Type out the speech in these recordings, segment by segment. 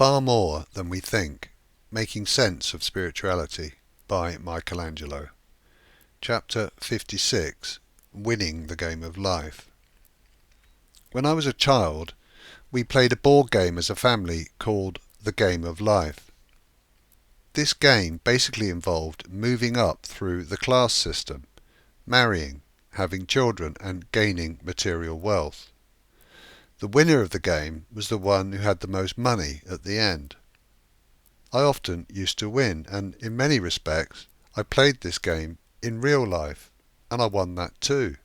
Far more than we think. Making Sense of Spirituality by Angelo. Chapter 56. Winning the Game of Life. When I was a child, we played a board game as a family called The Game of Life. This game basically involved moving up through the class system, marrying, having children and gaining material wealth. The winner of the game was the one who had the most money at the end. I often used to win, and in many respects I played this game in real life, and I won that too.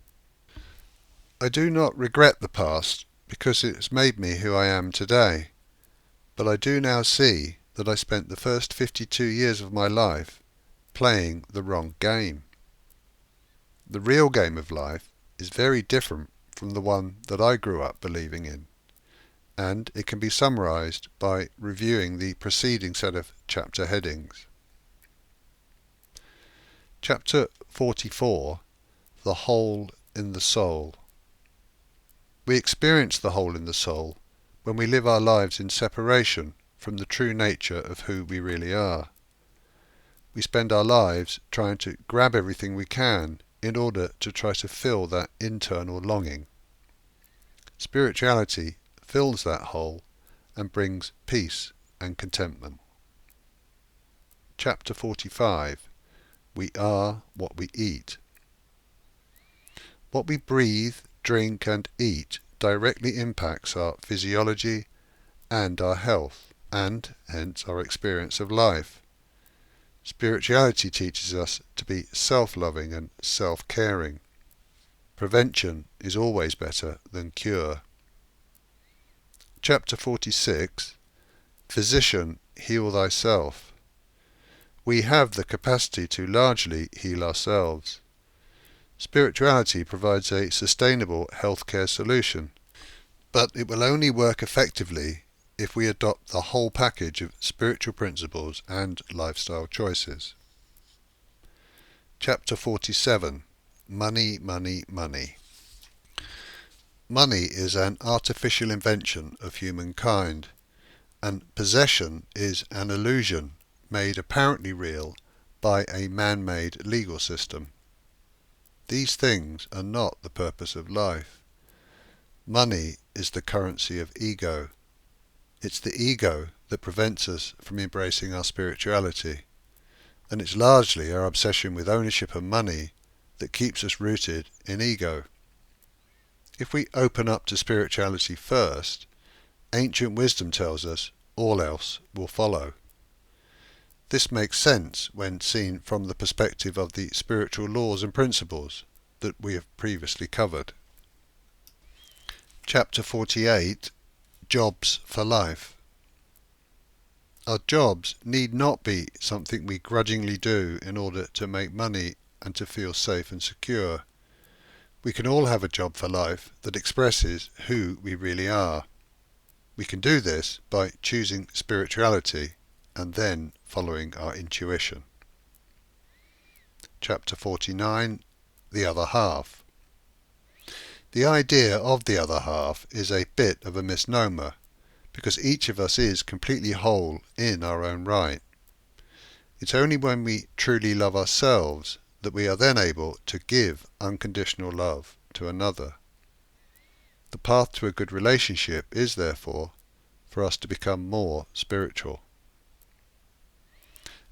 I do not regret the past because it has made me who I am today, but I do now see that I spent the first 52 years of my life playing the wrong game. The real game of life is very different from the one that I grew up believing in, and it can be summarized by reviewing the preceding set of chapter headings. Chapter 44. The Hole in the Soul. We experience the hole in the soul when we live our lives in separation from the true nature of who we really are. We spend our lives trying to grab everything we can in order to try to fill that internal longing. Spirituality fills that hole and brings peace and contentment. Chapter 45. We are what we eat. What we breathe, drink and eat directly impacts our physiology and our health, and hence our experience of life. Spirituality teaches us to be self-loving and self-caring. Prevention is always better than cure. Chapter 46. Physician, heal thyself. We have the capacity to largely heal ourselves. Spirituality provides a sustainable healthcare solution, but it will only work effectively if we adopt the whole package of spiritual principles and lifestyle choices. Chapter 47. Money, money, money. Money is an artificial invention of humankind, and possession is an illusion made apparently real by a man-made legal system. These things are not the purpose of life. Money is the currency of ego. It's the ego that prevents us from embracing our spirituality, and it's largely our obsession with ownership and money that keeps us rooted in ego. If we open up to spirituality first, ancient wisdom tells us all else will follow. This makes sense when seen from the perspective of the spiritual laws and principles that we have previously covered. Chapter 48. Jobs for life. Our jobs need not be something we grudgingly do in order to make money and to feel safe and secure. We can all have a job for life that expresses who we really are. We can do this by choosing spirituality and then following our intuition. Chapter 49. The Other Half. The idea of the other half is a bit of a misnomer, because each of us is completely whole in our own right. It's only when we truly love ourselves that we are then able to give unconditional love to another. The path to a good relationship is, therefore, for us to become more spiritual.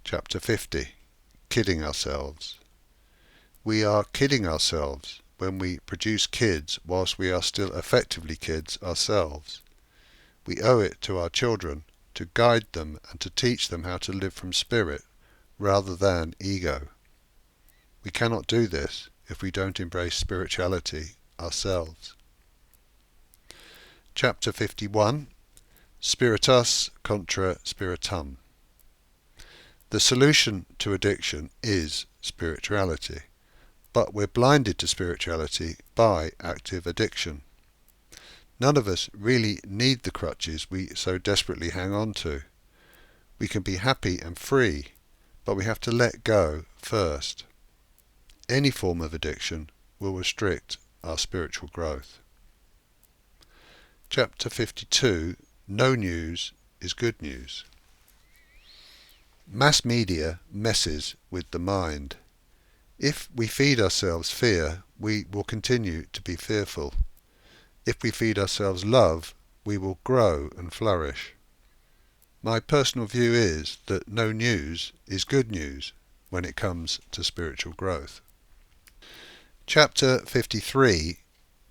Chapter 50. Kidding ourselves. We are kidding ourselves when we produce kids whilst we are still effectively kids ourselves. We owe it to our children to guide them and to teach them how to live from spirit rather than ego. We cannot do this if we don't embrace spirituality ourselves. Chapter 51. Spiritus contra spiritum. The solution to addiction is spirituality, but we're blinded to spirituality by active addiction. None of us really need the crutches we so desperately hang on to. We can be happy and free, but we have to let go first. Any form of addiction will restrict our spiritual growth. Chapter 52. No news is good news. Mass media messes with the mind. If we feed ourselves fear, we will continue to be fearful. If we feed ourselves love, we will grow and flourish. My personal view is that no news is good news when it comes to spiritual growth. Chapter 53,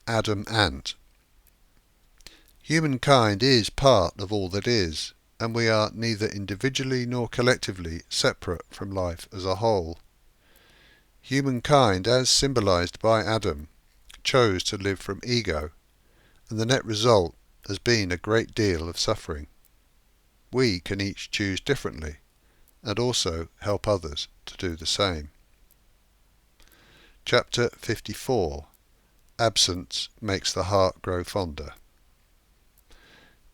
Adam Ant. Humankind is part of all that is, and we are neither individually nor collectively separate from life as a whole. Humankind, as symbolized by Adam, chose to live from ego, and the net result has been a great deal of suffering. We can each choose differently, and also help others to do the same. Chapter 54, Absence makes the heart grow fonder.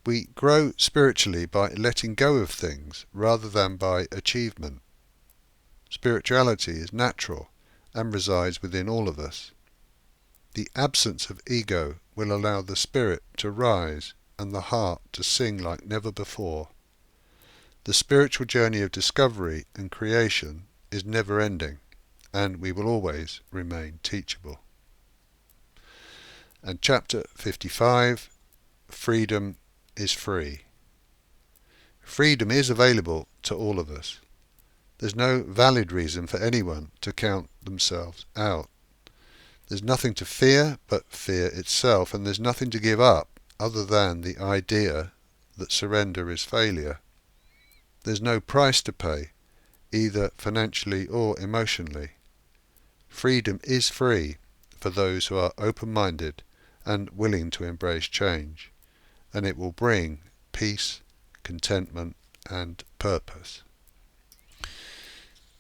We grow spiritually by letting go of things rather than by achievement. Spirituality is natural and resides within all of us. The absence of ego will allow the spirit to rise and the heart to sing like never before. The spiritual journey of discovery and creation is never ending, and we will always remain teachable. And chapter 55, Freedom is free. Freedom is available to all of us. There's no valid reason for anyone to count themselves out. There's nothing to fear but fear itself, and there's nothing to give up other than the idea that surrender is failure. There's no price to pay, either financially or emotionally. Freedom is free for those who are open-minded and willing to embrace change, and it will bring peace, contentment, and purpose.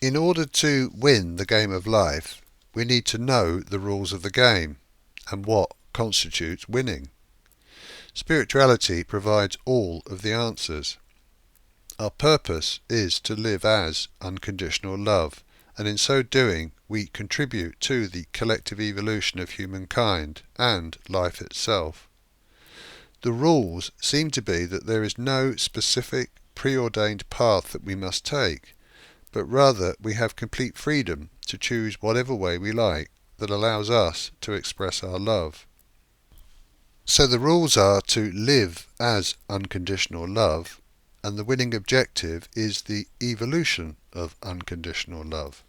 In order to win the game of life, we need to know the rules of the game and what constitutes winning. Spirituality provides all of the answers. Our purpose is to live as unconditional love, and in so doing we contribute to the collective evolution of humankind and life itself. The rules seem to be that there is no specific preordained path that we must take, but rather we have complete freedom to choose whatever way we like that allows us to express our love. So the rules are to live as unconditional love, and the winning objective is the evolution of unconditional love.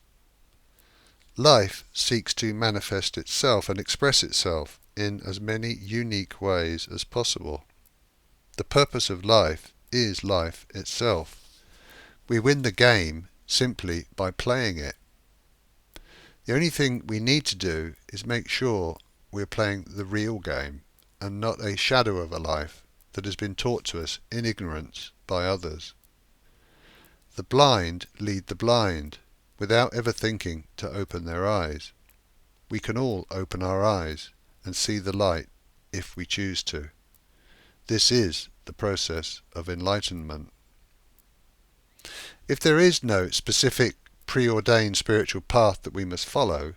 Life seeks to manifest itself and express itself in as many unique ways as possible. The purpose of life is life itself. We win the game simply by playing it. The only thing we need to do is make sure we're playing the real game and not a shadow of a life that has been taught to us in ignorance by others. The blind lead the blind without ever thinking to open their eyes. We can all open our eyes and see the light if we choose to. This is the process of enlightenment. If there is no specific preordained spiritual path that we must follow,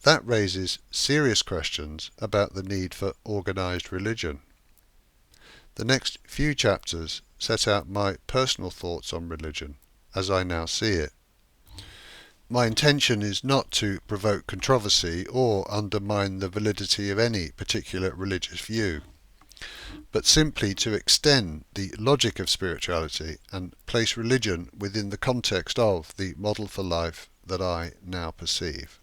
that raises serious questions about the need for organized religion. The next few chapters set out my personal thoughts on religion, as I now see it. My intention is not to provoke controversy or undermine the validity of any particular religious view, but simply to extend the logic of spirituality and place religion within the context of the model for life that I now perceive.